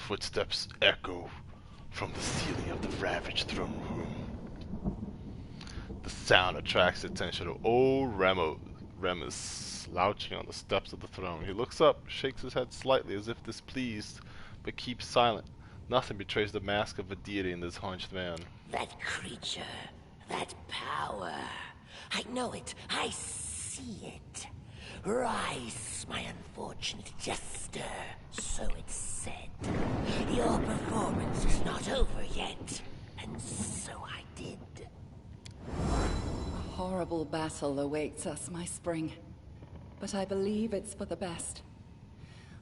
footsteps echo from the ceiling of the ravaged throne room. The sound attracts the attention of old Remus, slouching on the steps of the throne. He looks up, shakes his head slightly as if displeased, but keeps silent. Nothing betrays the mask of a deity in this hunched man. That creature, that power. I know it. I see it. Rise, my unfortunate jester. So it's said. Your performance is not over yet. And so I did. A horrible battle awaits us, my spring. But I believe it's for the best.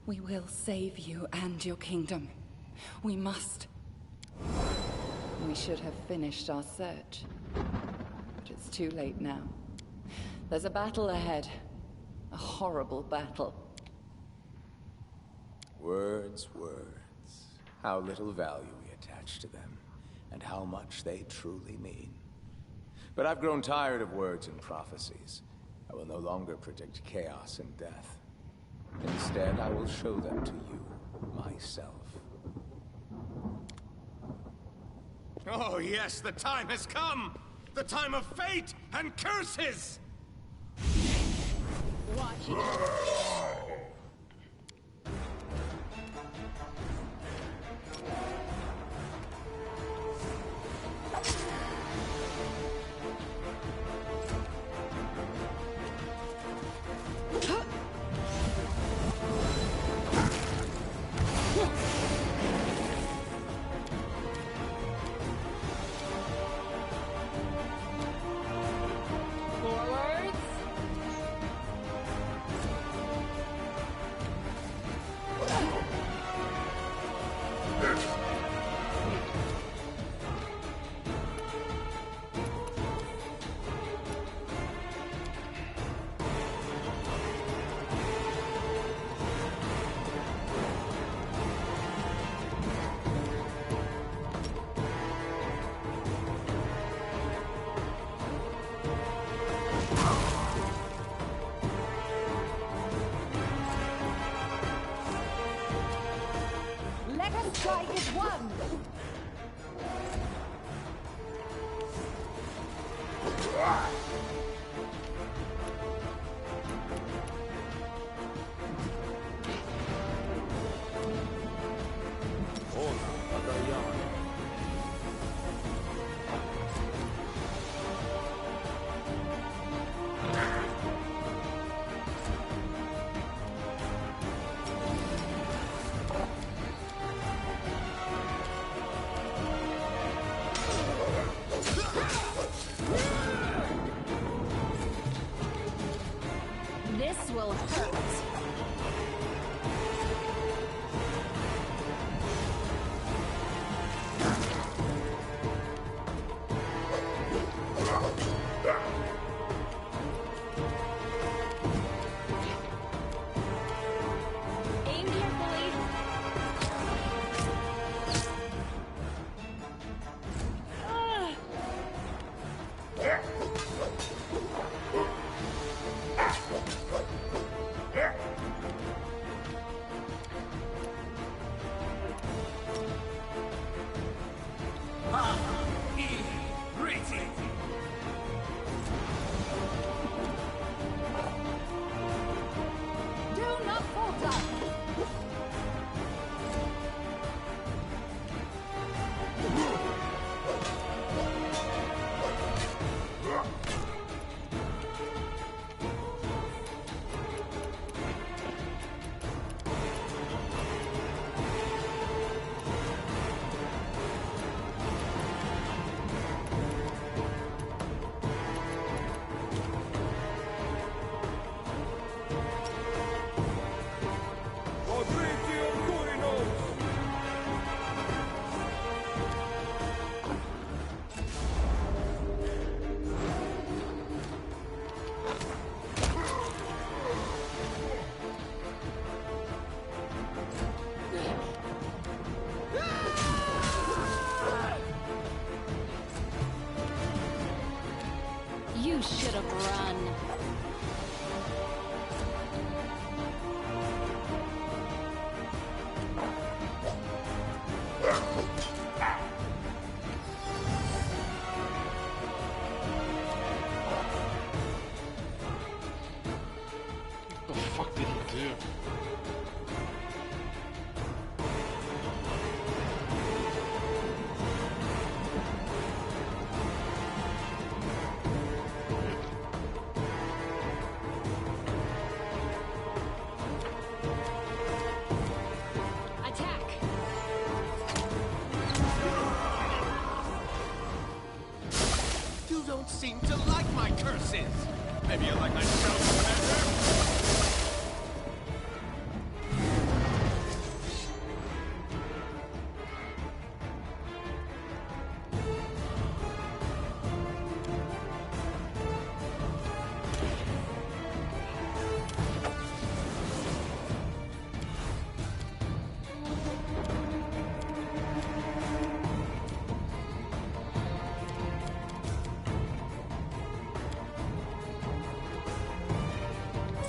We will save you and your kingdom. We must. We should have finished our search. But it's too late now. There's a battle ahead. A horrible battle. Words, words. How little value we attach to them, and how much they truly mean. But I've grown tired of words and prophecies. I will no longer predict chaos and death. Instead, I will show them to you, myself. Oh yes, the time has come! The time of fate and curses! Watch it. Strike is one! here. Attack! You don't seem to like my curses. Maybe you like my show better?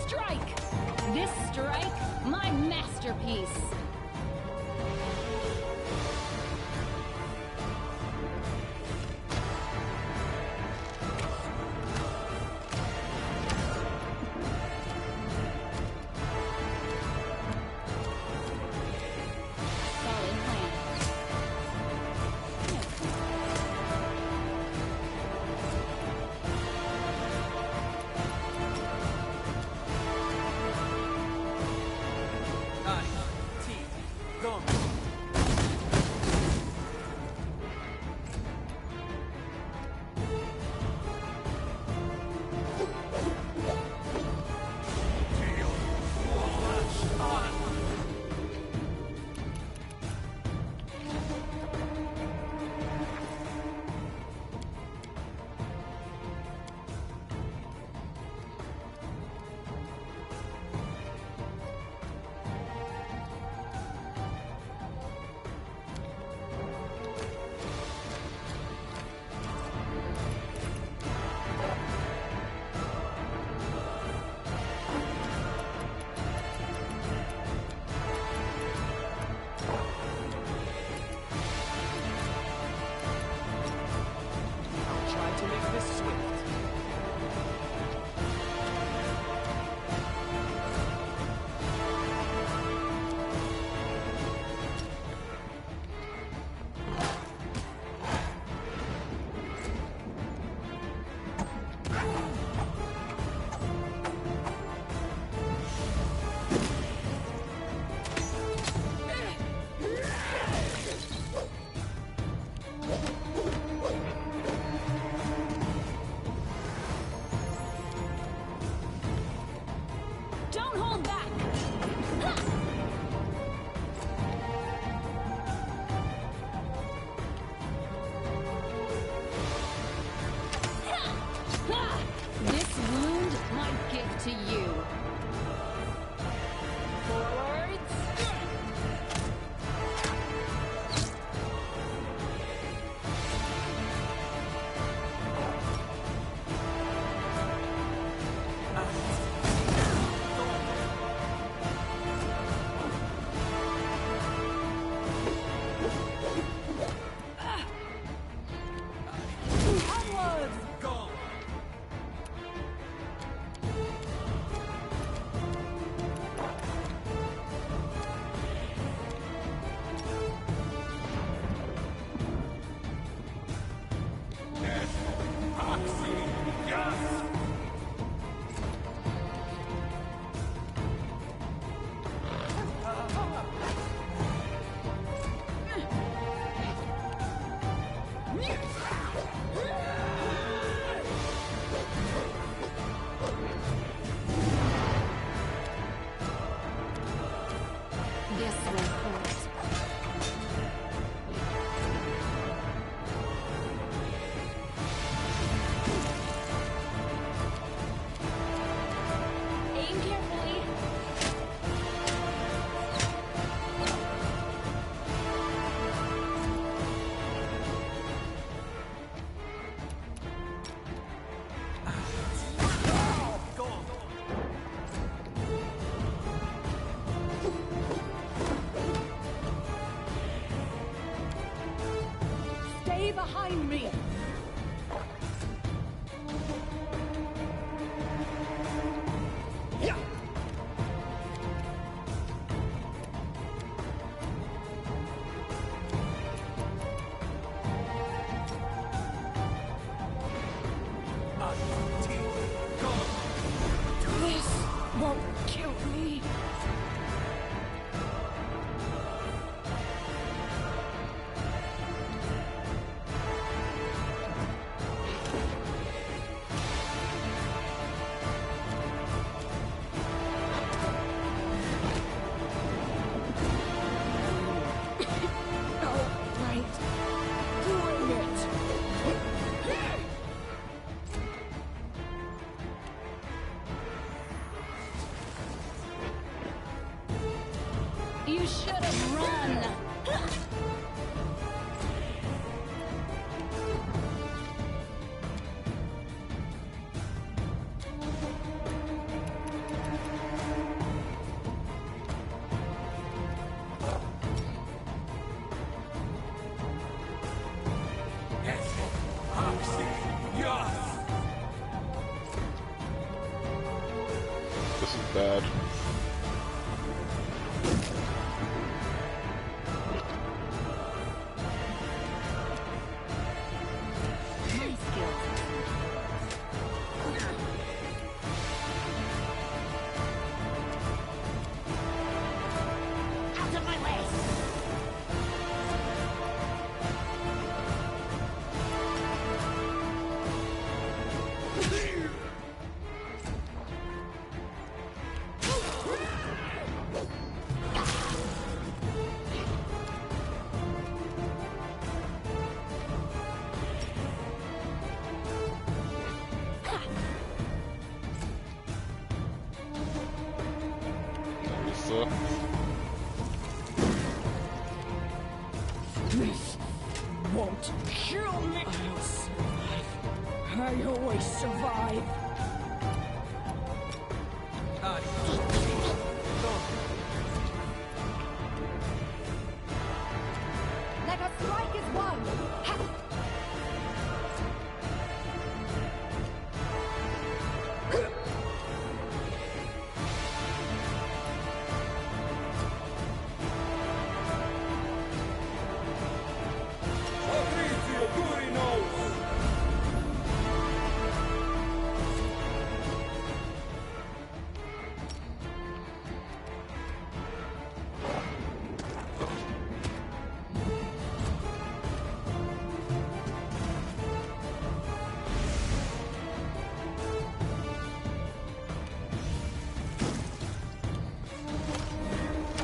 Strike! This strike, my masterpiece. Solid plan. Go. I'll try to make this swift. Don't hold back! Ha! Ha! This wound, my gift to you. Forwards. Onwards! Go. Yes. Oxy. Yes. This will hurt. Aim carefully. Stay behind me! You should have run. This is bad. My skills. Out of my way! So. This won't kill me. I'll survive. I always survive. Let us strike as one!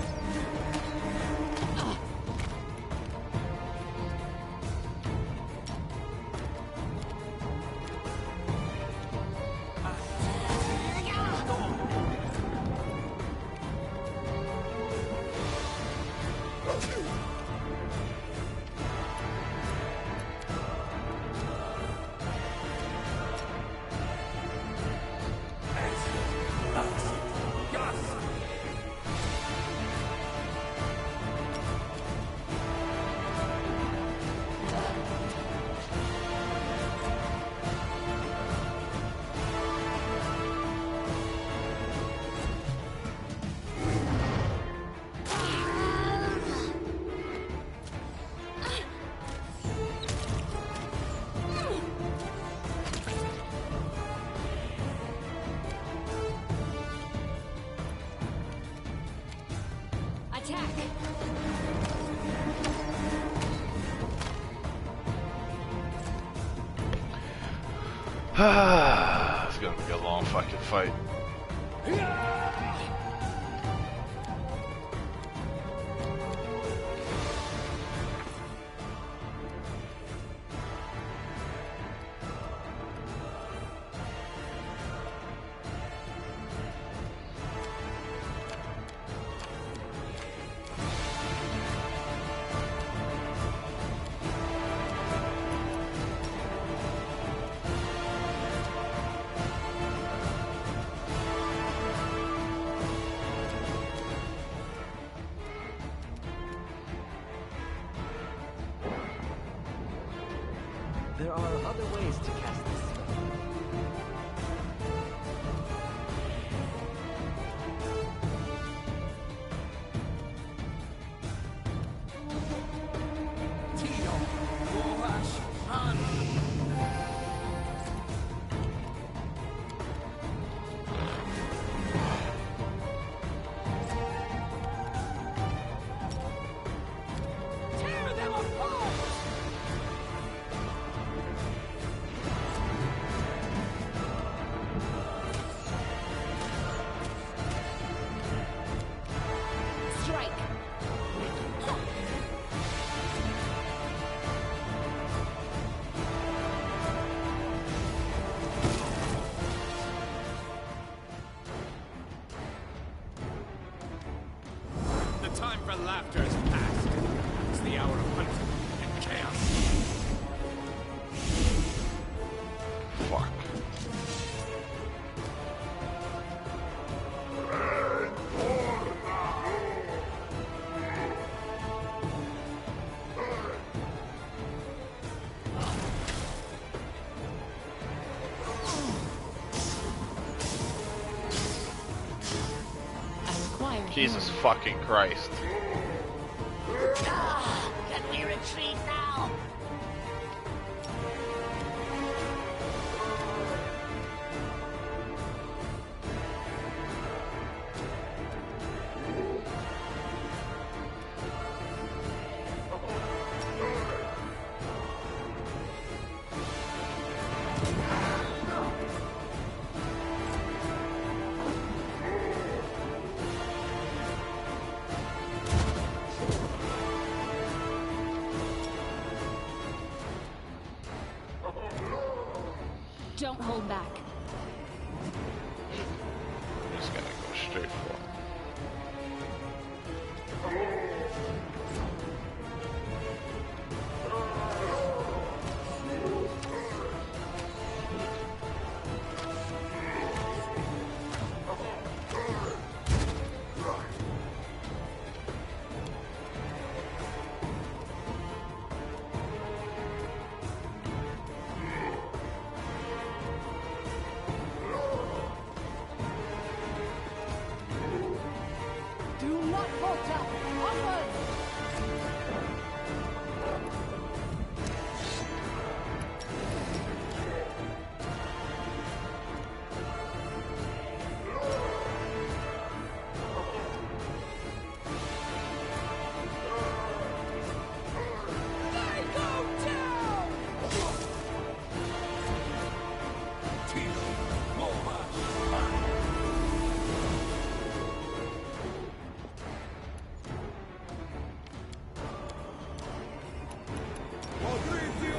Ha! Attack! It's gonna be a long fucking fight. There are other ways to cast this spell. Tear them apart! time for laughter is past. It's the hour of hunting and chaos. Fuck. Jesus fucking Christ. Can we retreat now? Don't hold back. I'm just gonna go straight for it.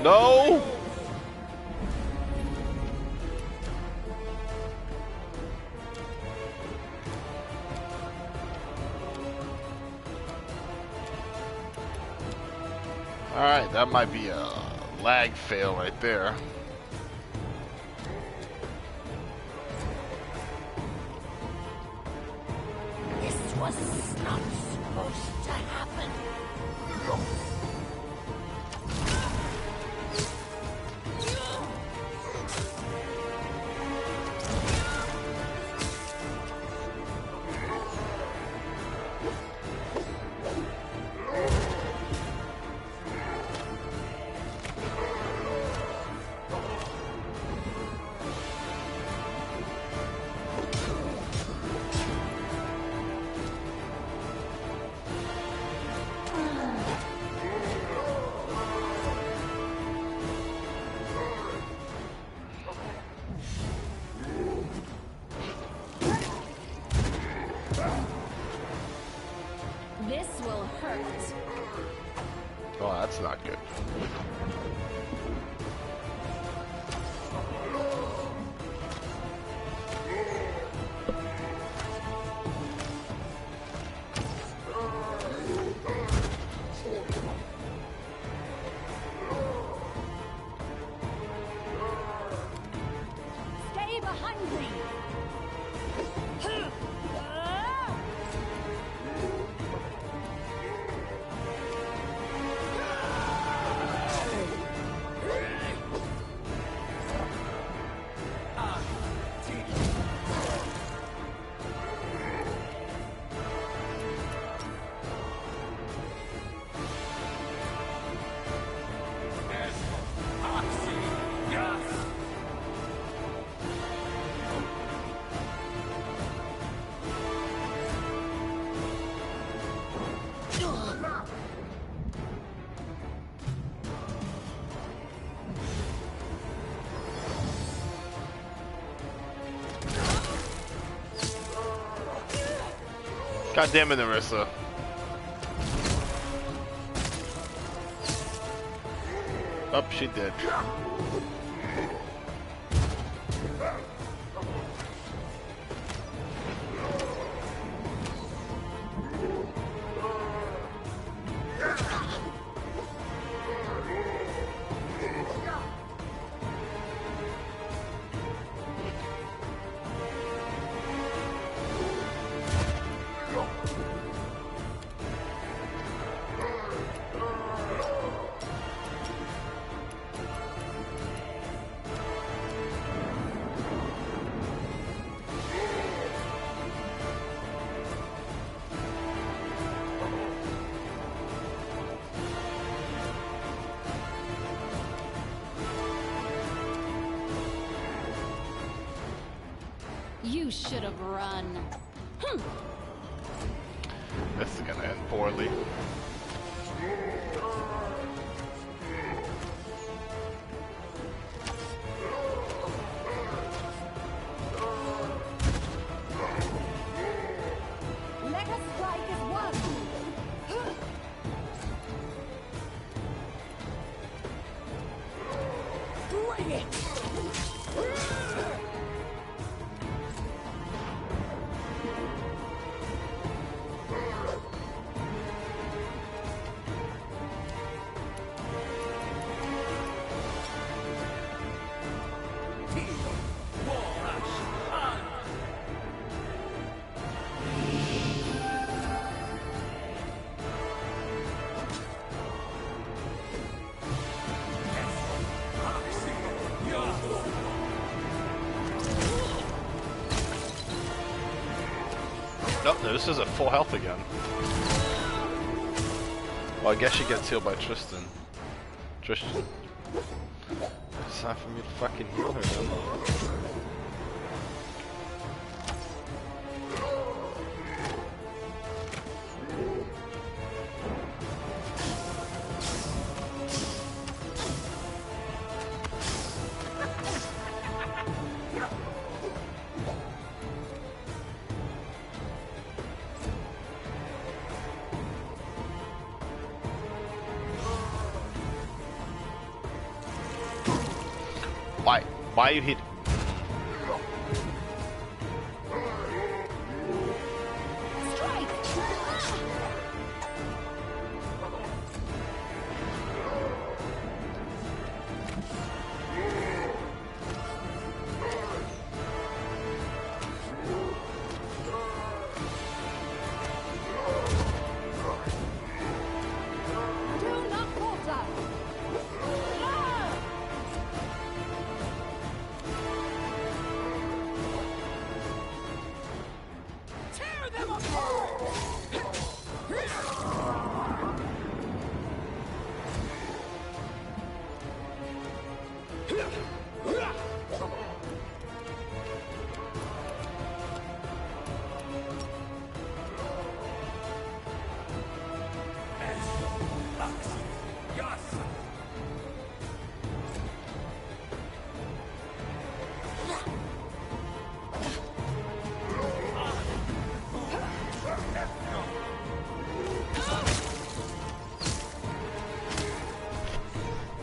No! Alright, that might be a lag fail right there. This was not supposed to happen. This will hurt. Oh, that's not good. Stay behind me. God damn it, Narissa. Oh, she did. should have run. This is gonna end poorly. Let us strike as one. Bring it! Nope, no, this is at full health again. Well, I guess she gets healed by Tristan. It's time for me to fucking heal her then. Why you hit?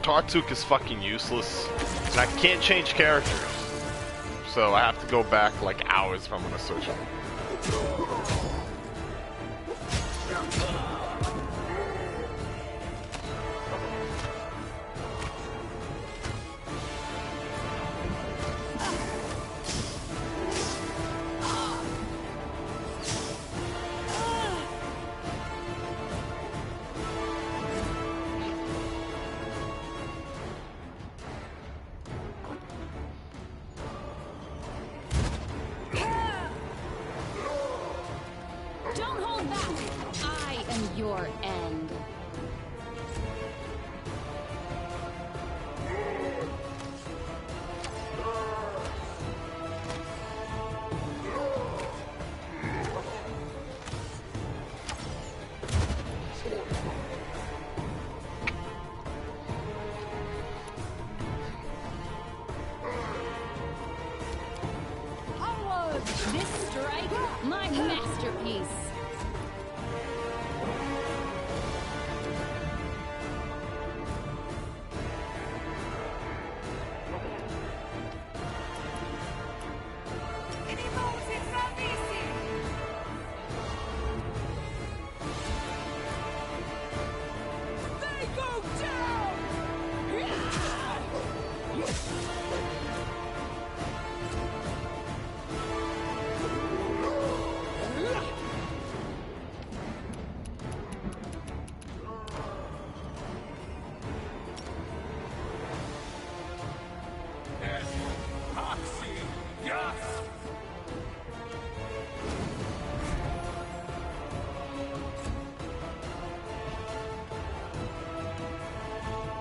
Tartuk is fucking useless, and I can't change characters, so I have to go back like hours if I'm gonna switch them. Your end. Onward! This strike, my masterpiece.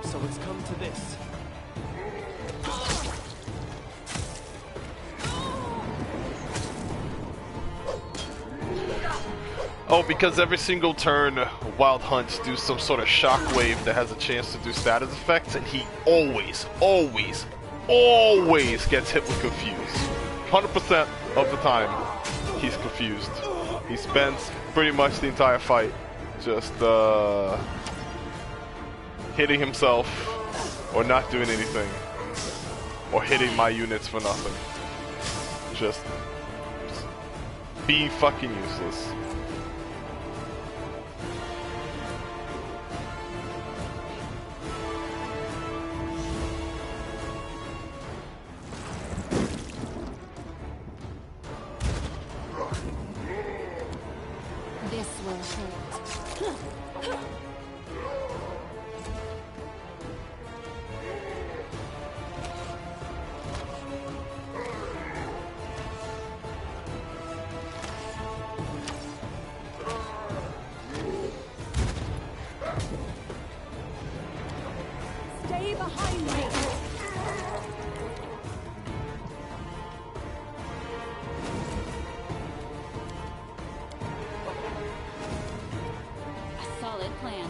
So it's come to this. Oh, because every single turn, Wild Hunts do some sort of shockwave that has a chance to do status effects, and he always gets hit with Confuse. 100% of the time, he's confused. He spends pretty much the entire fight just hitting himself, or not doing anything, or hitting my units for nothing. Just being fucking useless. This will hurt. Stay behind me. A solid plan.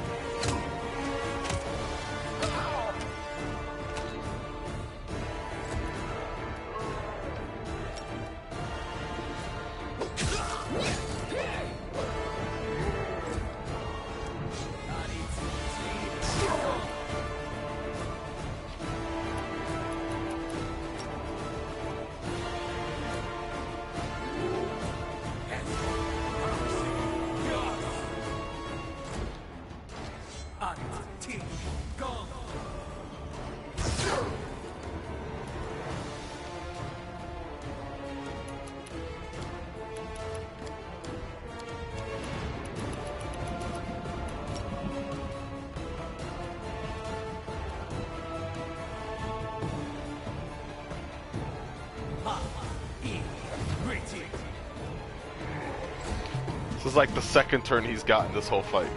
This is like the second turn he's gotten this whole fight.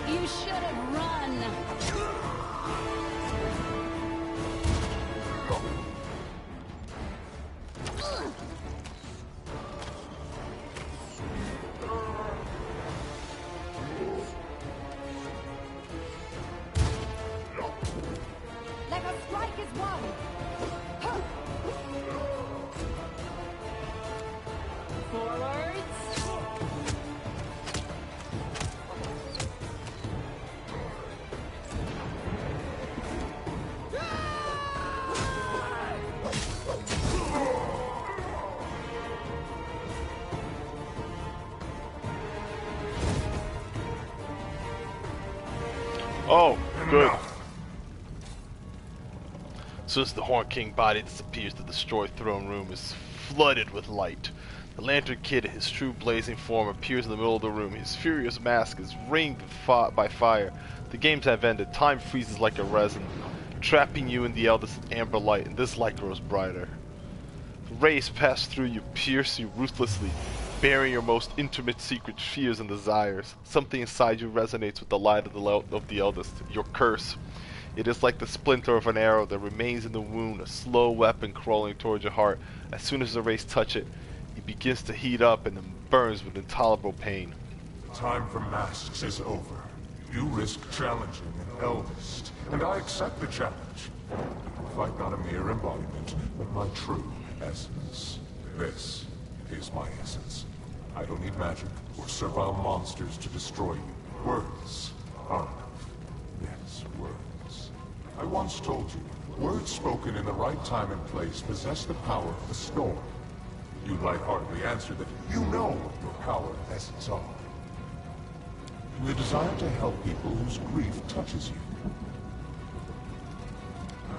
You should have run. Let us strike as one. Forwards. Oh, good. As soon as the Horn King body disappears, the destroyed throne room is flooded with light. The Lantern Kid, his true blazing form, appears in the middle of the room. His furious mask is ringed by fire. The games have ended. Time freezes like a resin, trapping you in the eldest amber light, and this light grows brighter. Rays pass through you, pierce you ruthlessly, bearing your most intimate secret fears and desires. Something inside you resonates with the light of the eldest, your curse. It is like the splinter of an arrow that remains in the wound, a slow weapon crawling towards your heart. As soon as the rays touch it, it begins to heat up and then burns with intolerable pain. Time for masks is over. You risk challenging an eldest, and I accept the challenge. You fight not a mere embodiment, but my true essence. This is my essence. I don't need magic or servile monsters to destroy you. Words are enough. Yes, words. I once told you, words spoken in the right time and place possess the power of the storm. You lightheartedly answer that you know what your power and essence are. The desire to help people whose grief touches you.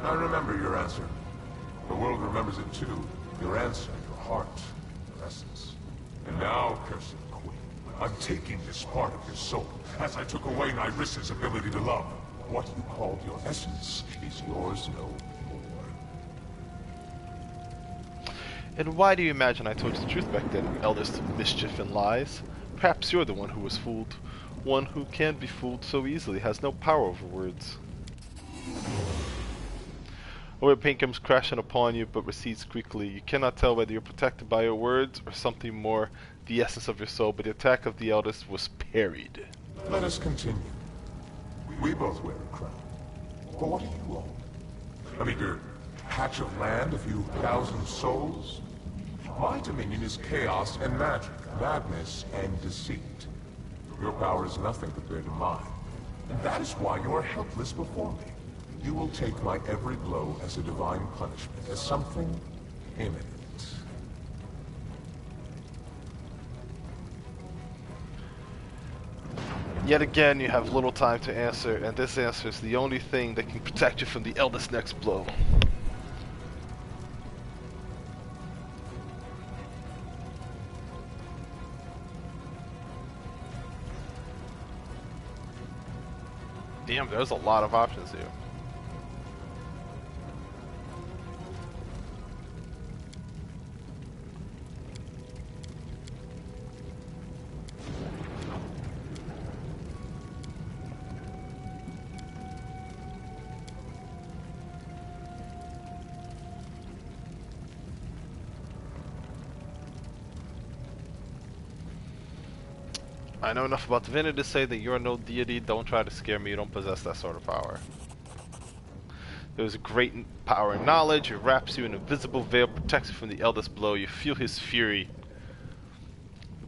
I remember your answer. The world remembers it too. Your answer, your heart, your essence. And now, cursed queen, I'm taking this part of your soul, as I took away Nyrissa's ability to love. What you called your essence is yours no more. And why do you imagine I told you the truth back then, eldest of mischief and lies? Perhaps you're the one who was fooled. One who can be fooled so easily, has no power over words. A wave pain comes crashing upon you, but recedes quickly. You cannot tell whether you're protected by your words or something more, the essence of your soul, but the attack of the eldest was parried. Let us continue. We both wear a crown. But what do you own? A meager patch of land, a few thousand souls? My dominion is chaos and magic, madness and deceit. Your power is nothing compared to mine. And that is why you are helpless before me. You will take my every blow as a divine punishment, as something imminent. Yet again, you have little time to answer, and this answer is the only thing that can protect you from the eldest's next blow. Damn, there's a lot of options here. I know enough about divinity to say that you're no deity. Don't try to scare me. You don't possess that sort of power. There's a great power in knowledge. It wraps you in an invisible veil, protects you from the eldest blow. You feel his fury,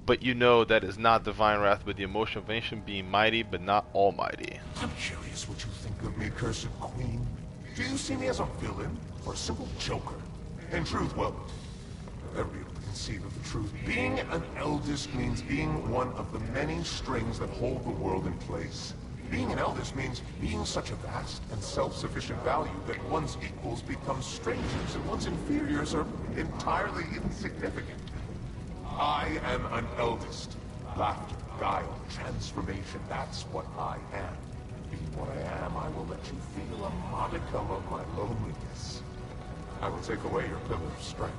but you know that is not divine wrath, but the emotion of ancient being mighty, but not almighty. I'm curious what you think of me, cursed queen. Do you see me as a villain or a simple joker? In truth, well, never be able to conceive of the truth. Being an eldest means being one of the many strings that hold the world in place. Being an eldest means being such a vast and self-sufficient value that one's equals become strangers and one's inferiors are entirely insignificant. I am an eldest. Laughter, guile, transformation, that's what I am. Being what I am, I will let you feel a modicum of my loneliness. I will take away your pillar of strength.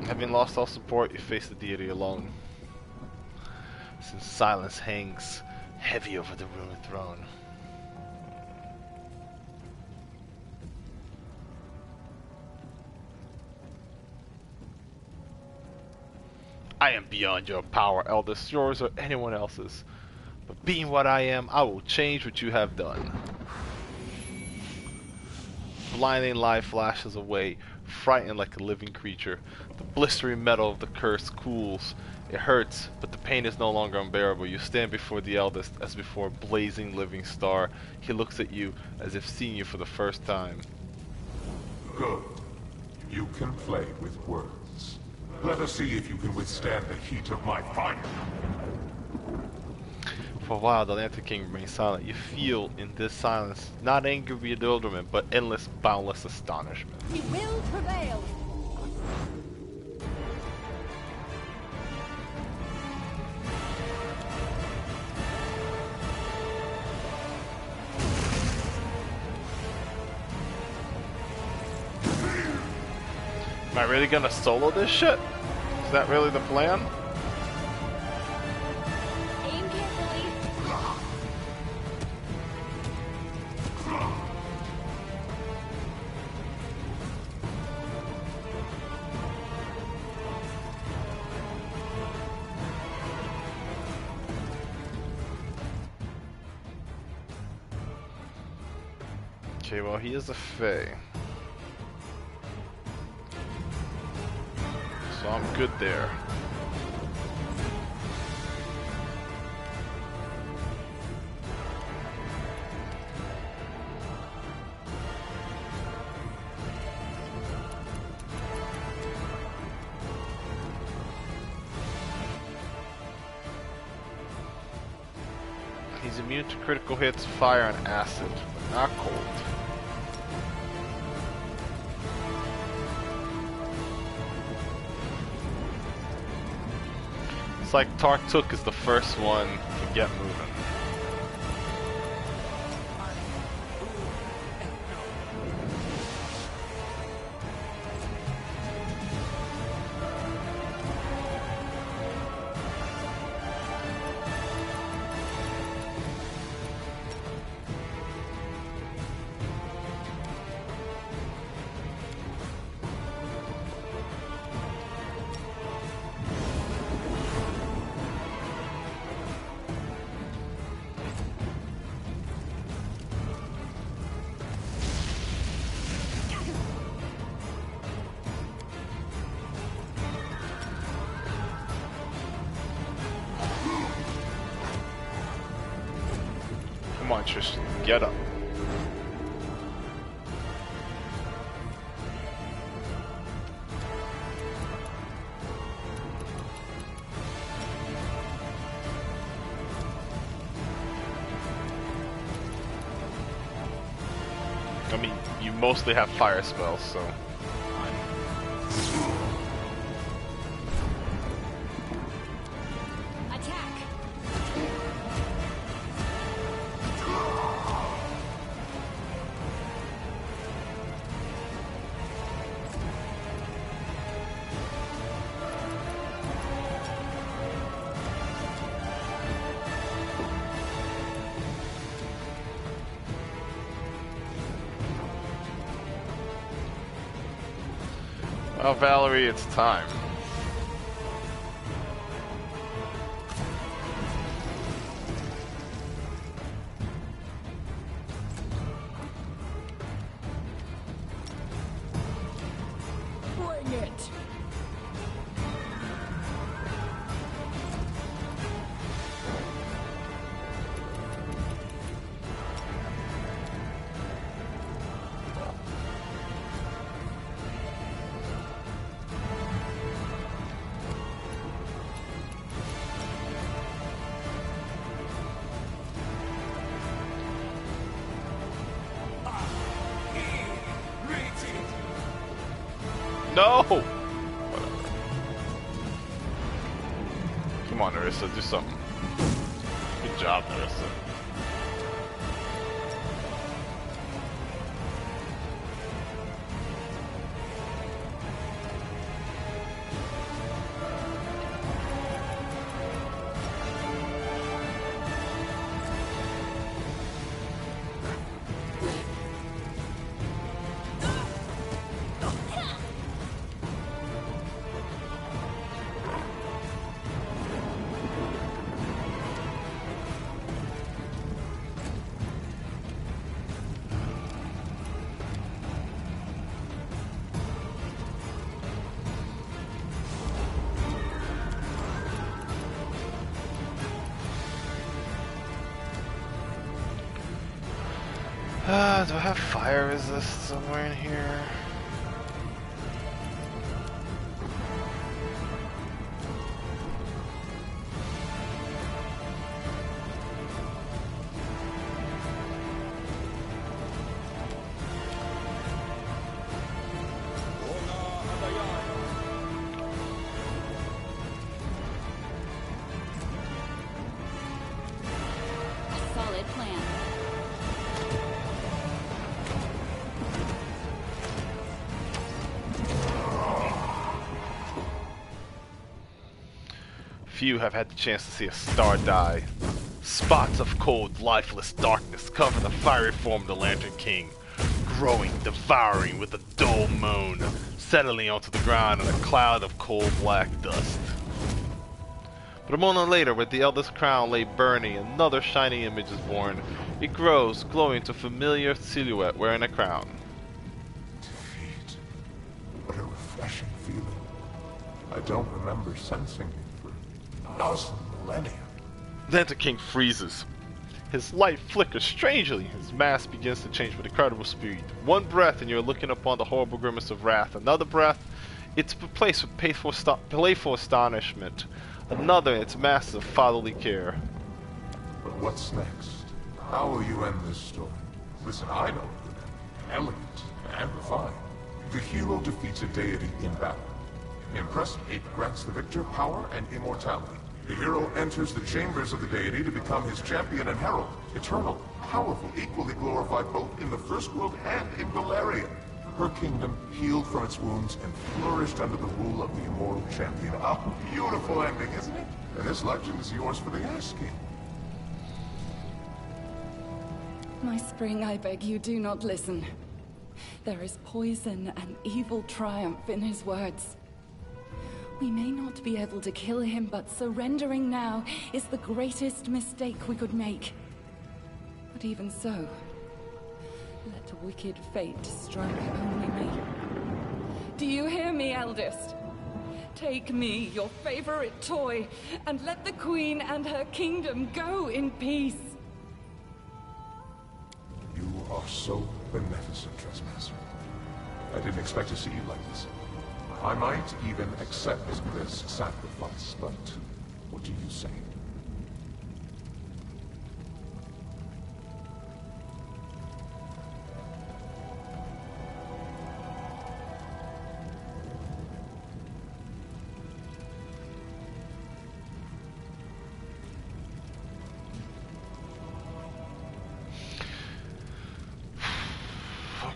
Having lost all support, you face the deity alone. Since silence hangs heavy over the ruined throne. I am beyond your power, eldest, yours or anyone else's. But being what I am, I will change what you have done. Blinding light flashes away, frightened like a living creature. The blistering metal of the curse cools. It hurts, but the pain is no longer unbearable. You stand before the eldest as before a blazing living star. He looks at you as if seeing you for the first time. Good. You can play with words. Let us see if you can withstand the heat of my fire. For a while, the Lantern King remains silent. You feel in this silence not angry bewilderment, but endless, boundless astonishment. We will prevail. Am I really gonna solo this shit? Is that really the plan? Aim carefully. Okay, well, he is a Fae. So I'm good there. He's immune to critical hits, fire, and acid, but not cold. It's like Tartuk is the first one to get moving. Come on, Tristan, get up. I mean, you mostly have fire spells, so... Well, Valerie, it's time. Bring it! No! Whatever. Come on, Nerissa, do something. Good job, Nerissa. Do I have fire resist somewhere in here? Solid plan. Few have had the chance to see a star die. Spots of cold, lifeless darkness cover the fiery form of the Lantern King, growing, devouring with a dull moan, settling onto the ground in a cloud of cold black dust. But a moment later, where the eldest crown lay burning, another shining image is born. It grows, glowing into a familiar silhouette wearing a crown. Defeat. What a refreshing feeling. I don't remember sensing it for 1,000 millennia. Lantern King freezes. His light flickers strangely. His mask begins to change with incredible speed. One breath and you're looking upon the horrible grimace of wrath. Another breath, it's replaced with playful astonishment. Another, it's masked of fatherly care. But what's next? How will you end this story? Listen, I know a good end. Elegant and refined. The hero defeats a deity in battle. Impressive, it grants the victor power and immortality. The hero enters the chambers of the deity to become his champion and herald. Eternal, powerful, equally glorified both in the first world and in Galarian. Her kingdom healed from its wounds and flourished under the rule of the immortal champion. A beautiful ending, isn't it? And this legend is yours for the asking. My Spring, I beg you, do not listen. There is poison and evil triumph in his words. We may not be able to kill him, but surrendering now is the greatest mistake we could make. But even so, let wicked fate strike only me. Do you hear me, eldest? Take me, your favorite toy, and let the Queen and her kingdom go in peace. You are so beneficent, Trespasser. I didn't expect to see you like this. I might even accept this sacrifice, but what do you say?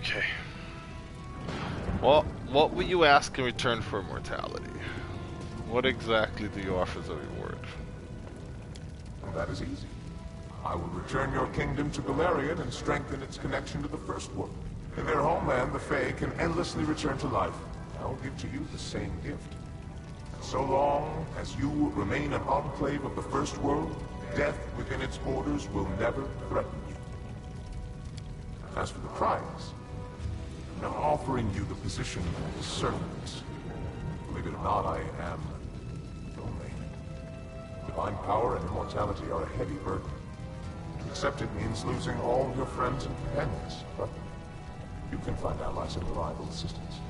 Okay. Well, what will you ask in return for immortality? What exactly do you offer as a reward? Well, that is easy. I will return your kingdom to Galarian and strengthen its connection to the First World. In their homeland, the Fae can endlessly return to life. I will give to you the same gift. And so long as you remain an enclave of the First World, death within its borders will never threaten you. As for the prize, I'm offering you the position of a servant. Believe it or not, I am lonely. Divine power and immortality are a heavy burden. To accept it means losing all your friends and companions, but you can find allies and reliable assistance.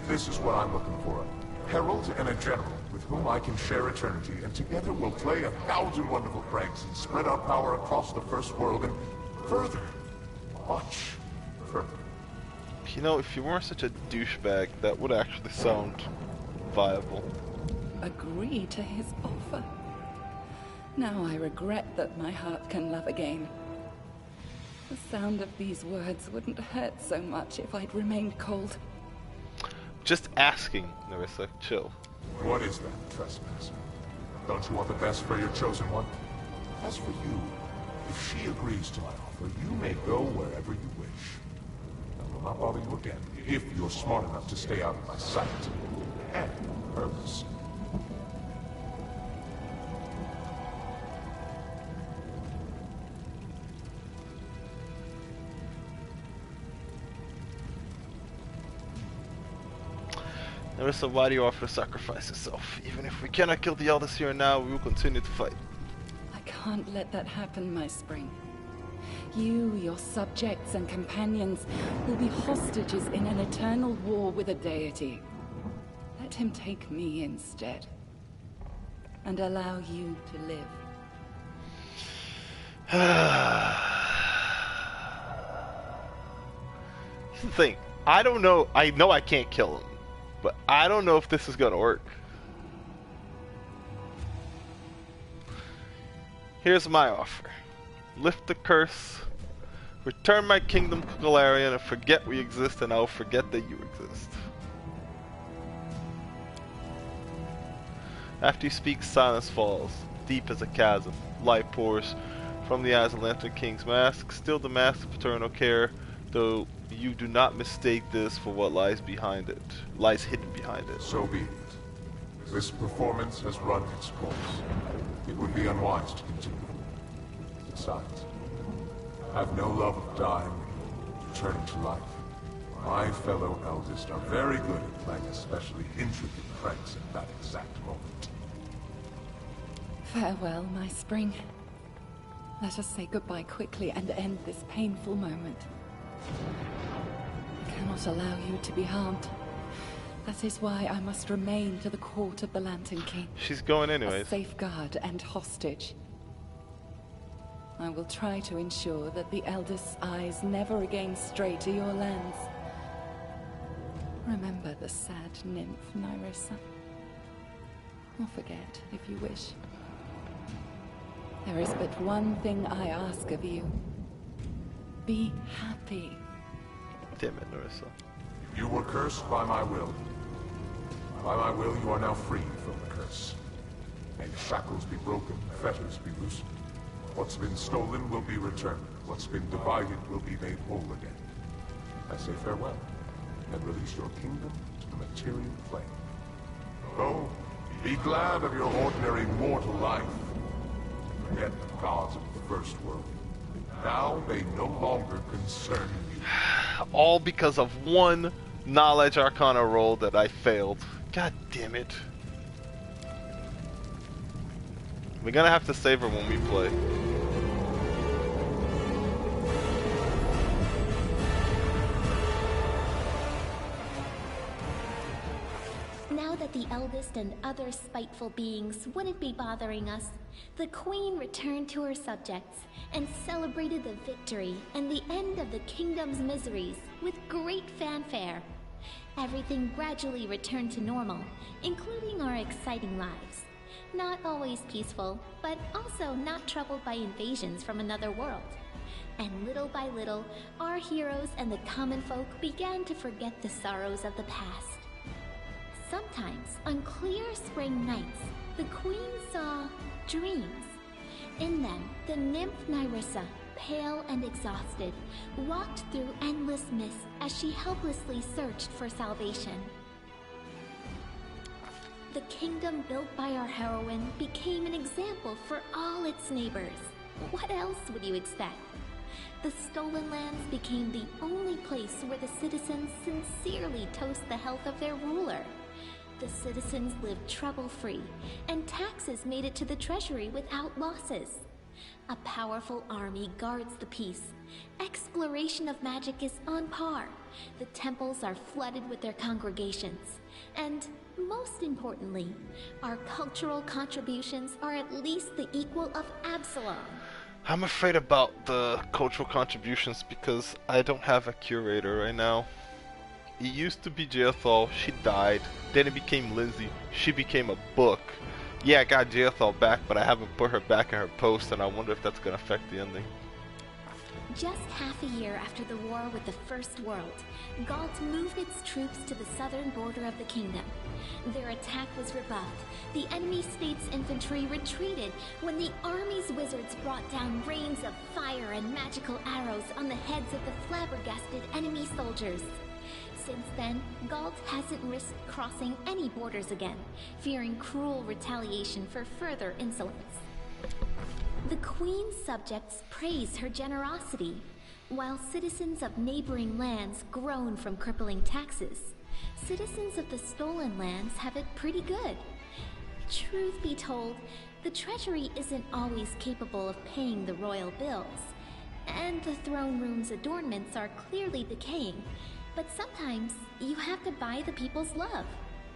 This is what I'm looking for. A herald and a general with whom I can share eternity, and together we'll play 1,000 wonderful pranks and spread our power across the First World and further. Much further. You know, if you weren't such a douchebag, that would actually sound viable. Agree to his offer. Now I regret that my heart can love again. The sound of these words wouldn't hurt so much if I'd remained cold. Just asking, Nerissa. Chill. What is that, Trespasser? Don't you want the best for your chosen one? As for you, if she agrees to my offer, you may go wherever you wish. I will not bother you again, if you're smart enough to stay out of my sight. And hers. Nerissa, why do you offer to sacrifice yourself? Even if we cannot kill the elders here and now, we will continue to fight. I can't let that happen, my Spring. You, your subjects and companions, will be hostages in an eternal war with a deity. Let him take me instead, and allow you to live. Here's the thing. I don't know. I know I can't kill him, but I don't know if this is gonna work. Here's my offer. Lift the curse, return my kingdom to Galarian, and forget we exist, and I'll forget that you exist. After you speak, silence falls, deep as a chasm. Light pours from the eyes of Lantern King's mask, still the mask of paternal care, though you do not mistake this for what lies behind it, lies hidden behind it. So be it. This performance has run its course. It would be unwise to continue. Besides, I have no love of dying, returning to life. My fellow eldest are very good at playing especially intricate pranks at that exact moment. Farewell, my Spring. Let us say goodbye quickly and end this painful moment. I cannot allow you to be harmed. That is why I must remain to the court of the Lantern King. She's going anyways. A safeguard and hostage. I will try to ensure that the eldest's eyes never again stray to your lands. Remember the sad nymph, Nyrissa. Or forget, if you wish. There is but one thing I ask of you. Be happy. Damn it, Nyrissa. You were cursed by my will. By my will, you are now freed from the curse. May shackles be broken, fetters be loosened. What's been stolen will be returned. What's been divided will be made whole again. I say farewell, and release your kingdom to the material plane. Go, be glad of your ordinary mortal life. Forget the gods of the first world. Now they no longer concern you. All because of one knowledge arcana roll that I failed. God damn it. We're gonna have to save her when we play. Now that the eldest and other spiteful beings wouldn't be bothering us, the Queen returned to her subjects and celebrated the victory and the end of the kingdom's miseries with great fanfare. Everything gradually returned to normal, including our exciting lives. Not always peaceful, but also not troubled by invasions from another world. And little by little, our heroes and the common folk began to forget the sorrows of the past. Sometimes, on clear spring nights, the Queen saw dreams. In them, the nymph Nyrissa, pale and exhausted, walked through endless mist as she helplessly searched for salvation. The kingdom built by our heroine became an example for all its neighbors. What else would you expect? The Stolen Lands became the only place where the citizens sincerely toast the health of their ruler. The citizens lived trouble-free, and taxes made it to the treasury without losses. A powerful army guards the peace. Exploration of magic is on par. The temples are flooded with their congregations. And, most importantly, our cultural contributions are at least the equal of Absalom. I'm afraid about the cultural contributions because I don't have a curator right now. It used to be Jethal, she died. Then it became Lindsay, she became a book. Yeah, I got Jethal back, but I haven't put her back in her post, and I wonder if that's gonna affect the ending. Just half a year after the war with the First World, Galt moved its troops to the southern border of the kingdom. Their attack was rebuffed. The enemy state's infantry retreated when the army's wizards brought down rains of fire and magical arrows on the heads of the flabbergasted enemy soldiers. Since then, Galt hasn't risked crossing any borders again, fearing cruel retaliation for further insolence. The Queen's subjects praise her generosity, while citizens of neighboring lands groan from crippling taxes. Citizens of the Stolen Lands have it pretty good. Truth be told, the treasury isn't always capable of paying the royal bills, and the throne room's adornments are clearly decaying. But sometimes, you have to buy the people's love.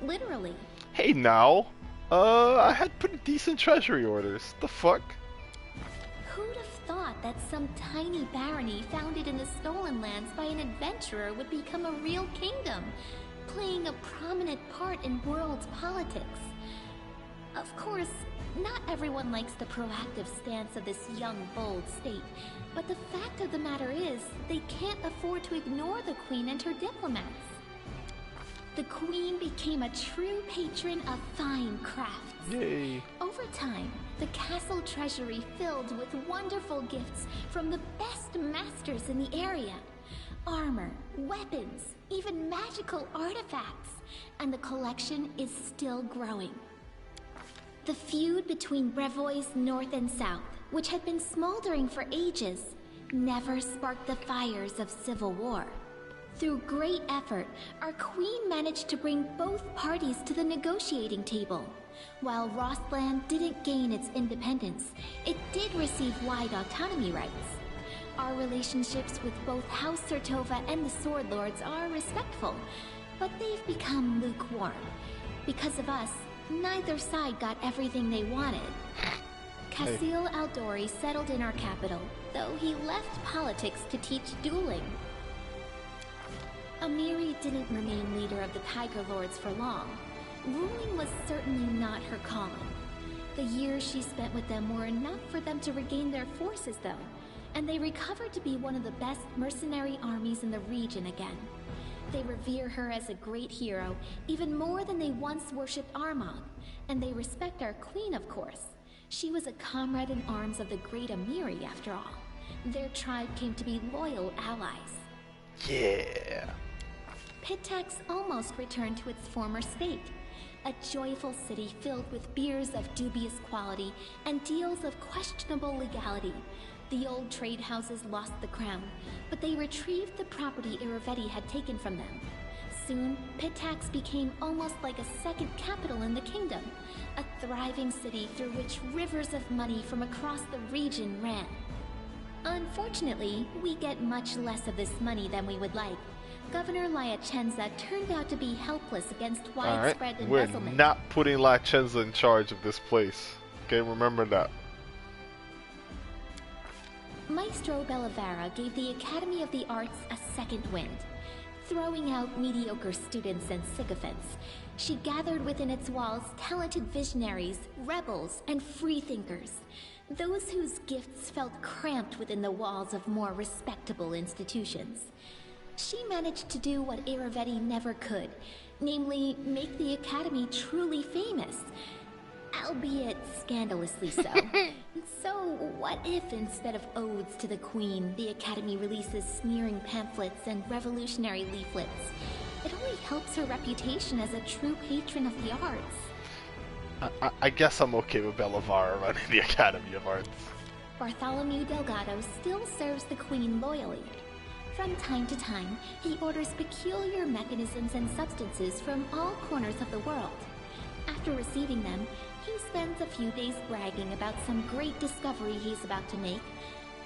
Literally. Hey now! I had pretty decent treasury orders. The fuck? Who'd have thought that some tiny barony founded in the Stolen Lands by an adventurer would become a real kingdom, playing a prominent part in world politics? Of course, not everyone likes the proactive stance of this young, bold state, but the fact of the matter is, they can't afford to ignore the Queen and her diplomats. The Queen became a true patron of fine crafts. Yay! Over time, the castle treasury filled with wonderful gifts from the best masters in the area. Armor, weapons, even magical artifacts, and the collection is still growing. The feud between Brevois North and South, which had been smoldering for ages, never sparked the fires of civil war. Through great effort, our Queen managed to bring both parties to the negotiating table. While Rostland didn't gain its independence, it did receive wide autonomy rights. Our relationships with both House Sertova and the Sword Lords are respectful, but they've become lukewarm. Because of us, neither side got everything they wanted. Casil Aldori settled in our capital, though he left politics to teach dueling. Amiri didn't remain leader of the Tiger Lords for long. Ruling was certainly not her calling. The years she spent with them were enough for them to regain their forces, though, and they recovered to be one of the best mercenary armies in the region again. They revere her as a great hero, even more than they once worshipped Armagh, and they respect our queen, of course. She was a comrade in arms of the great Amiri, after all. Their tribe came to be loyal allies. Yeah. Pitax almost returned to its former state. A joyful city filled with beers of dubious quality and deals of questionable legality. The old trade houses lost the crown, but they retrieved the property Iravetti had taken from them. Soon, Pitax became almost like a second capital in the kingdom, a thriving city through which rivers of money from across the region ran. Unfortunately, we get much less of this money than we would like. Governor Liacenza turned out to be helpless against widespread embezzlement. We're not putting Liacenza in charge of this place. Okay, remember that. Maestro Bellavera gave the Academy of the Arts a second wind. Throwing out mediocre students and sycophants, she gathered within its walls talented visionaries, rebels, and freethinkers. Those whose gifts felt cramped within the walls of more respectable institutions. She managed to do what Iravetti never could, namely, make the Academy truly famous. Albeit scandalously so. So, what if instead of odes to the Queen, the Academy releases smearing pamphlets and revolutionary leaflets? It only helps her reputation as a true patron of the arts. I guess I'm okay with Bellavera running the Academy of Arts. Bartholomew Delgado still serves the Queen loyally. From time to time, he orders peculiar mechanisms and substances from all corners of the world. After receiving them, he spends a few days bragging about some great discovery he's about to make,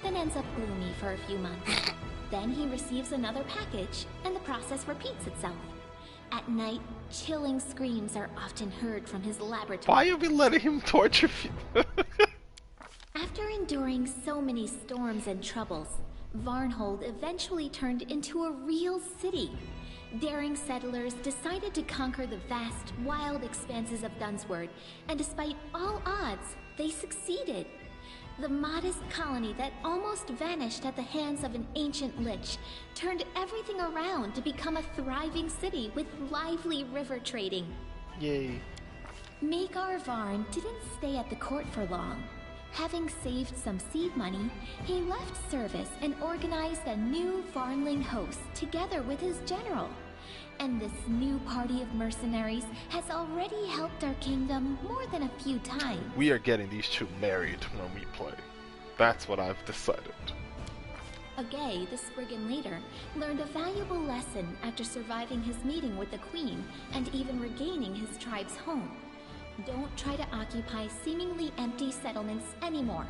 then ends up gloomy for a few months. Then he receives another package, and the process repeats itself. At night, chilling screams are often heard from his laboratory. Why are we letting him torture you? After enduring so many storms and troubles, Varnhold eventually turned into a real city. Daring settlers decided to conquer the vast, wild expanses of Dunsword, and despite all odds, they succeeded. The modest colony that almost vanished at the hands of an ancient lich turned everything around to become a thriving city with lively river trading. Yay. Magar Varn didn't stay at the court for long. Having saved some seed money, he left service and organized a new Varnling host together with his general. And this new party of mercenaries has already helped our kingdom more than a few times. We are getting these two married when we play. That's what I've decided. Agay, the Spriggan leader, learned a valuable lesson after surviving his meeting with the Queen and even regaining his tribe's home. Don't try to occupy seemingly empty settlements anymore.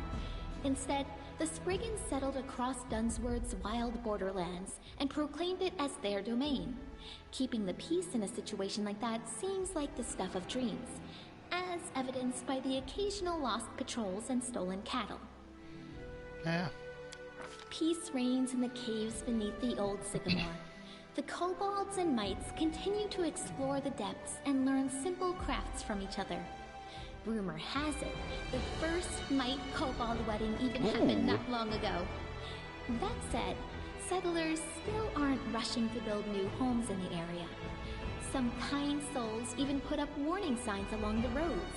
Instead, the Spriggans settled across Dunsword's wild borderlands and proclaimed it as their domain. Keeping the peace in a situation like that seems like the stuff of dreams, as evidenced by the occasional lost patrols and stolen cattle. Yeah. Peace reigns in the caves beneath the old sycamore. The kobolds and mites continue to explore the depths and learn simple crafts from each other. Rumor has it, the first mite-kobold wedding even happened not long ago. That said, settlers still aren't rushing to build new homes in the area. Some kind souls even put up warning signs along the roads.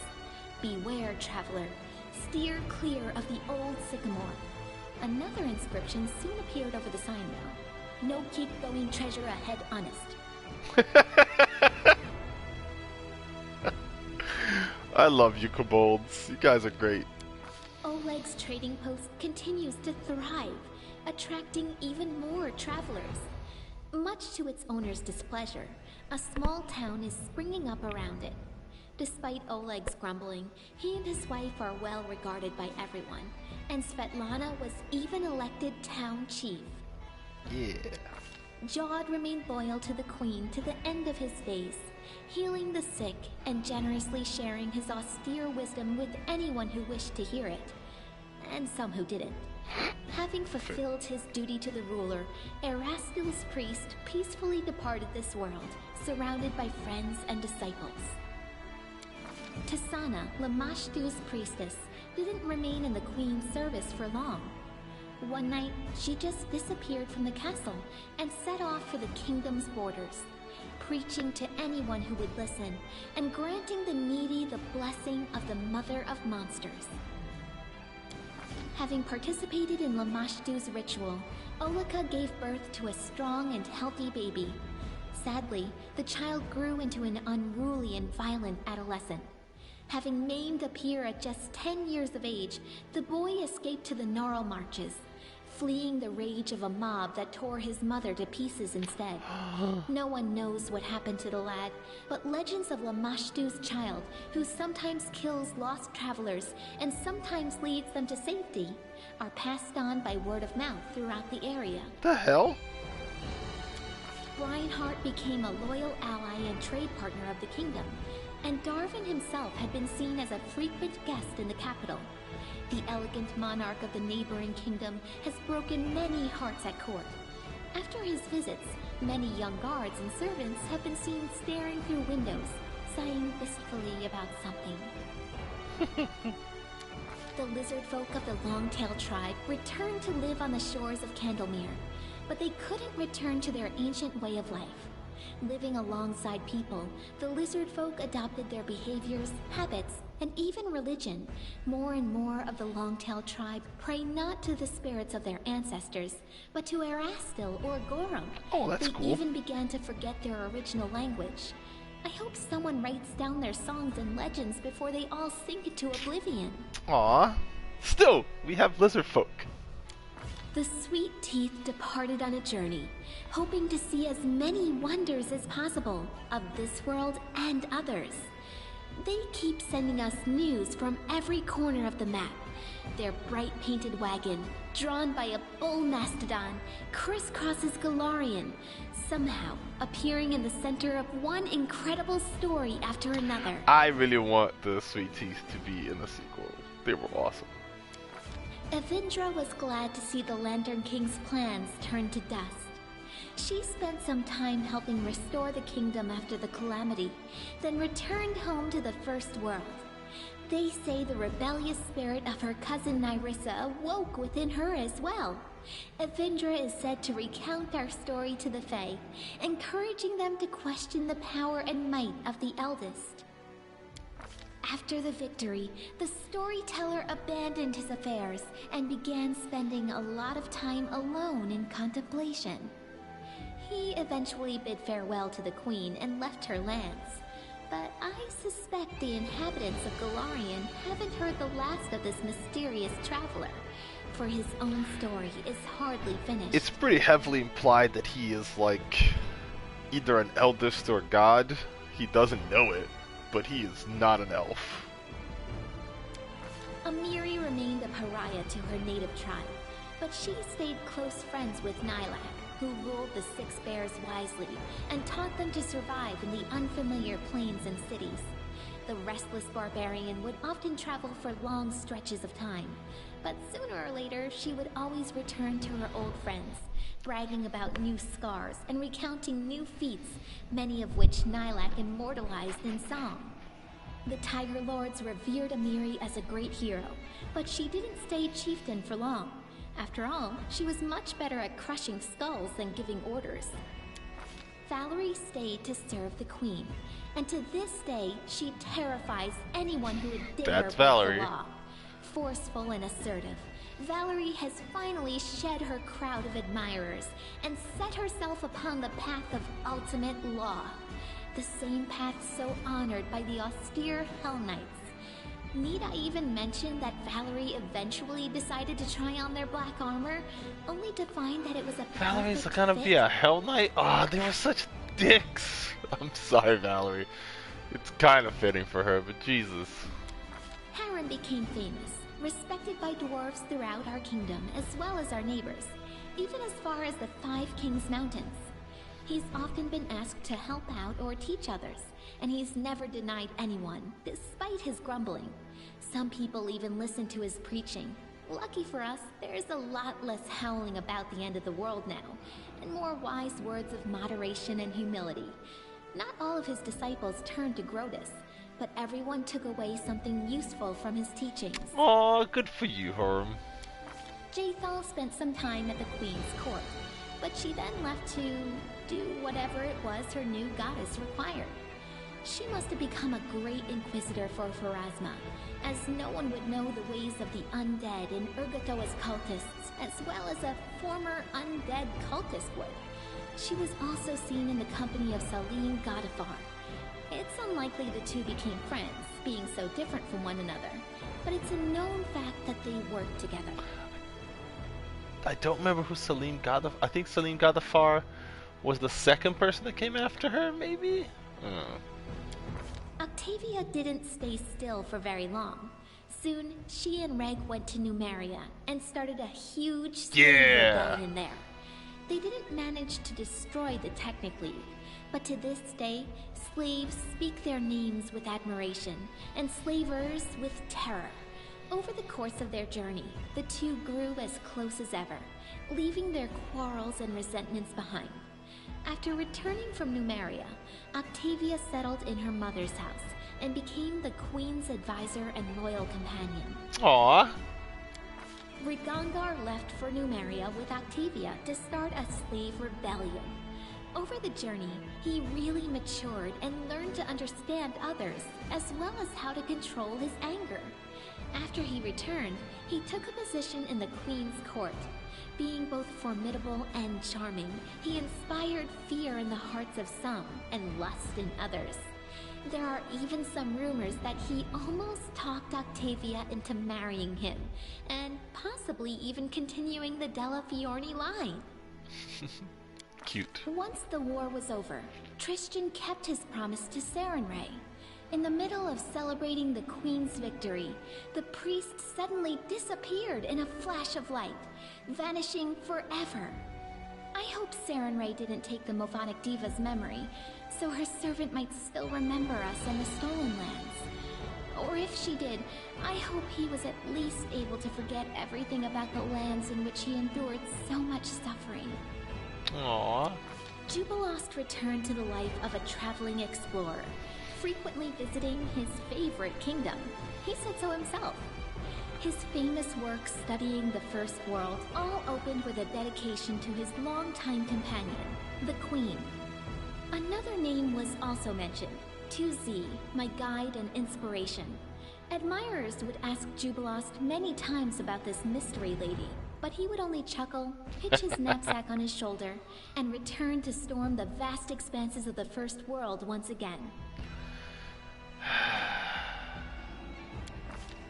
Beware, traveler. Steer clear of the old sycamore. Another inscription soon appeared over the sign, though. No keep going treasure ahead honest. I love you, kobolds. You guys are great. Oleg's trading post continues to thrive, attracting even more travelers. Much to its owner's displeasure, a small town is springing up around it. Despite Oleg's grumbling, he and his wife are well regarded by everyone, and Svetlana was even elected town chief. Yeah. Jod remained loyal to the Queen to the end of his days, healing the sick and generously sharing his austere wisdom with anyone who wished to hear it, and some who didn't. Having fulfilled his duty to the ruler, Erastil's priest peacefully departed this world, surrounded by friends and disciples. Tisana, Lamashtu's priestess, didn't remain in the queen's service for long. One night, she just disappeared from the castle and set off for the kingdom's borders, preaching to anyone who would listen and granting the needy the blessing of the Mother of Monsters. Having participated in Lamashtu's ritual, Olika gave birth to a strong and healthy baby. Sadly, the child grew into an unruly and violent adolescent. Having maimed a peer at just 10 years of age, the boy escaped to the Gnarl Marches, fleeing the rage of a mob that tore his mother to pieces instead. No one knows what happened to the lad, but legends of Lamashtu's child, who sometimes kills lost travelers and sometimes leads them to safety, are passed on by word of mouth throughout the area. The hell? Breinhardt became a loyal ally and trade partner of the kingdom, and Darvin himself had been seen as a frequent guest in the capital. The elegant monarch of the neighboring kingdom has broken many hearts at court. After his visits, many young guards and servants have been seen staring through windows, sighing wistfully about something. The lizard folk of the Longtail tribe returned to live on the shores of Candlemere, but they couldn't return to their ancient way of life. Living alongside people, the lizard folk adopted their behaviors, habits, and even religion. More and more of the Longtail tribe pray not to the spirits of their ancestors, but to Erastil or Gorum. Oh, that's cool. They even began to forget their original language. I hope someone writes down their songs and legends before they all sink into oblivion. Aww. Still, we have lizard folk. The Sweet Teeth departed on a journey, hoping to see as many wonders as possible of this world and others. They keep sending us news from every corner of the map. Their bright painted wagon, drawn by a bull mastodon, crisscrosses Golarion, somehow appearing in the center of one incredible story after another. I really want the Sweet Teeth to be in the sequel. They were awesome. Evindra was glad to see the Lantern King's plans turn to dust. She spent some time helping restore the kingdom after the calamity, then returned home to the First World. They say the rebellious spirit of her cousin Nyrissa awoke within her as well. Evindra is said to recount our story to the Fae, encouraging them to question the power and might of the eldest. After the victory, the storyteller abandoned his affairs and began spending a lot of time alone in contemplation. He eventually bid farewell to the queen and left her lands, but I suspect the inhabitants of Golarion haven't heard the last of this mysterious traveler, for his own story is hardly finished. It's pretty heavily implied that he is like either an eldest or god. He doesn't know it, but he is not an elf. Amiri remained a pariah to her native tribe, but she stayed close friends with Nylak, who ruled the Six Bears wisely and taught them to survive in the unfamiliar plains and cities. The restless barbarian would often travel for long stretches of time, but sooner or later she would always return to her old friends, bragging about new scars and recounting new feats, many of which Nylak immortalized in song. The Tiger Lords revered Amiri as a great hero, but she didn't stay chieftain for long. After all, she was much better at crushing skulls than giving orders. Valerie stayed to serve the queen, and to this day she terrifies anyone who would dare break the law. Forceful and assertive, Valerie has finally shed her crowd of admirers and set herself upon the path of ultimate law, the same path so honored by the austere Hell Knights. Need I even mention that Valerie eventually decided to try on their black armor, only to find that it was a Valerie's gonna be a Hell Knight? Oh, they were such dicks. I'm sorry, Valerie. It's kind of fitting for her, but Jesus. Harren became famous, respected by dwarves throughout our kingdom, as well as our neighbors, even as far as the Five Kings Mountains. He's often been asked to help out or teach others, and he's never denied anyone, despite his grumbling. Some people even listen to his preaching. Lucky for us, there's a lot less howling about the end of the world now, and more wise words of moderation and humility. Not all of his disciples turned to Grotus, but everyone took away something useful from his teachings. Aw, good for you, Herm. Jaethal spent some time at the Queen's court, but she then left to do whatever it was her new goddess required. She must have become a great inquisitor for Pharasma, as no one would know the ways of the undead and Urgathoa's cultists, as well as a former undead cultist would. She was also seen in the company of Salim Gadafar. It's unlikely the two became friends, being so different from one another, but it's a known fact that they worked together. I don't remember who Salim Gadafar... I think Salim Gadafar was the second person that came after her, maybe? Octavia didn't stay still for very long. Soon, she and Reg went to Numeria and started a huge slave rebellion there. They didn't manage to destroy the Technic League, but to this day, slaves speak their names with admiration, and slavers with terror. Over the course of their journey, the two grew as close as ever, leaving their quarrels and resentments behind. After returning from Numeria, Octavia settled in her mother's house and became the Queen's advisor and loyal companion. Aww. Rigongar left for Numeria with Octavia to start a slave rebellion. Over the journey, he really matured and learned to understand others, as well as how to control his anger. After he returned, he took a position in the Queen's court. Being both formidable and charming, he inspired fear in the hearts of some and lust in others. There are even some rumors that he almost talked Octavia into marrying him, and possibly even continuing the Della Fiorni line. Cute. Once the war was over, Tristan kept his promise to Sarenrae. In the middle of celebrating the Queen's victory, the priest suddenly disappeared in a flash of light, vanishing forever. I hope Sarenrae didn't take the Movonic Diva's memory, so her servant might still remember us and the Stolen Lands. Or if she did, I hope he was at least able to forget everything about the lands in which he endured so much suffering. Aww. Jubilost returned to the life of a traveling explorer, frequently visiting his favorite kingdom. He said so himself. His famous work studying the First World all opened with a dedication to his longtime companion, the Queen. Another name was also mentioned, Tuzi, my guide and inspiration. Admirers would ask Jubilost many times about this mystery lady, but he would only chuckle, hitch his knapsack on his shoulder, and return to storm the vast expanses of the First World once again.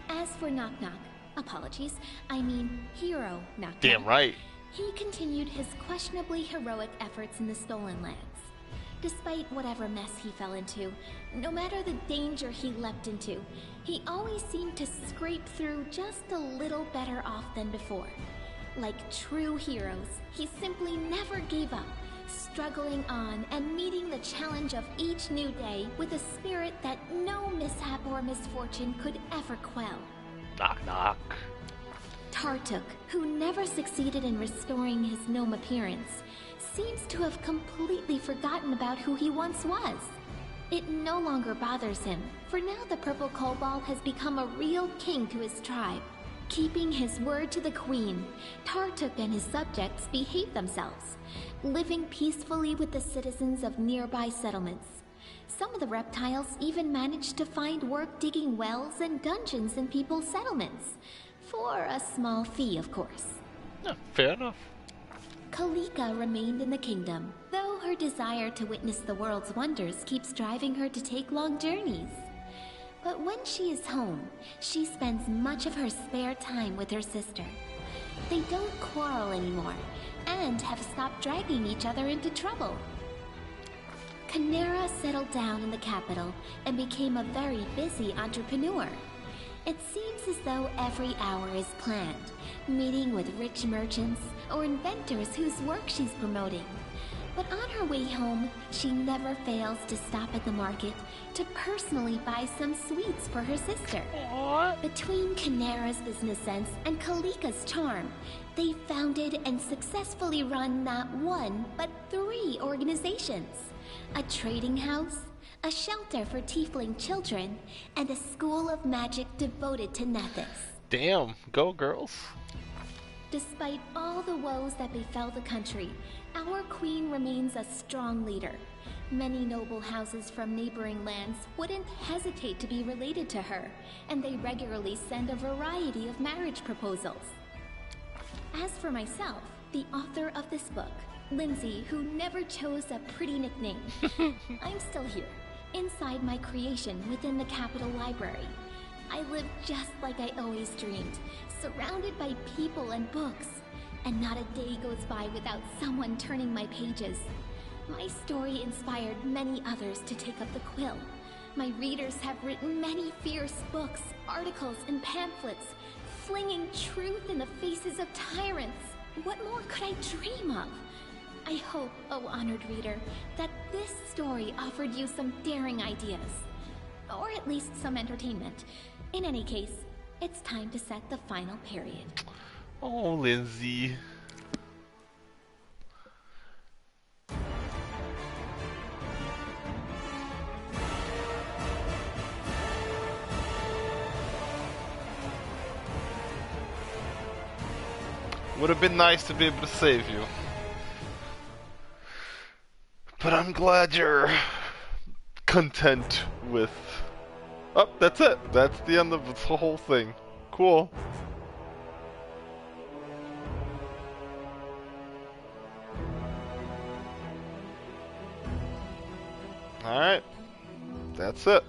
As for Knock Knock, apologies, I mean Hero Knock Knock. Damn right. He continued his questionably heroic efforts in the Stolen Lands. Despite whatever mess he fell into, no matter the danger he leapt into, he always seemed to scrape through just a little better off than before. Like true heroes, he simply never gave up, struggling on and meeting the challenge of each new day with a spirit that no mishap or misfortune could ever quell. Knock knock. Tartuk, who never succeeded in restoring his gnome appearance, seems to have completely forgotten about who he once was. It no longer bothers him, for now the Purple Kobold has become a real king to his tribe. Keeping his word to the Queen, Tartuk and his subjects behave themselves, living peacefully with the citizens of nearby settlements. Some of the reptiles even managed to find work digging wells and dungeons in people's settlements. For a small fee, of course. Yeah, fair enough. Kalika remained in the kingdom, though her desire to witness the world's wonders keeps driving her to take long journeys. But when she is home, she spends much of her spare time with her sister. They don't quarrel anymore, and have stopped dragging each other into trouble. Khaenera settled down in the capital and became a very busy entrepreneur. It seems as though every hour is planned, meeting with rich merchants or inventors whose work she's promoting. But on her way home, she never fails to stop at the market to personally buy some sweets for her sister. Between Canara's business sense and Kalika's charm, they founded and successfully run not one, but 3 organizations. A trading house, a shelter for tiefling children, and a school of magic devoted to Nethys. Damn, go girls. Despite all the woes that befell the country, our queen remains a strong leader. Many noble houses from neighboring lands wouldn't hesitate to be related to her, and they regularly send a variety of marriage proposals. As for myself, the author of this book, Lindsay, who never chose a pretty nickname, I'm still here, inside my creation within the Capitol Library. I live just like I always dreamed, surrounded by people and books, and not a day goes by without someone turning my pages. My story inspired many others to take up the quill. My readers have written many fierce books, articles, and pamphlets, flinging truth in the faces of tyrants. What more could I dream of? I hope, oh honored reader, that this story offered you some daring ideas, or at least some entertainment. In any case, it's time to set the final period. Oh, Lindsay. Would have been nice to be able to save you. But I'm glad you're content with... Oh, that's it. That's the end of the whole thing. Cool. Alright. That's it.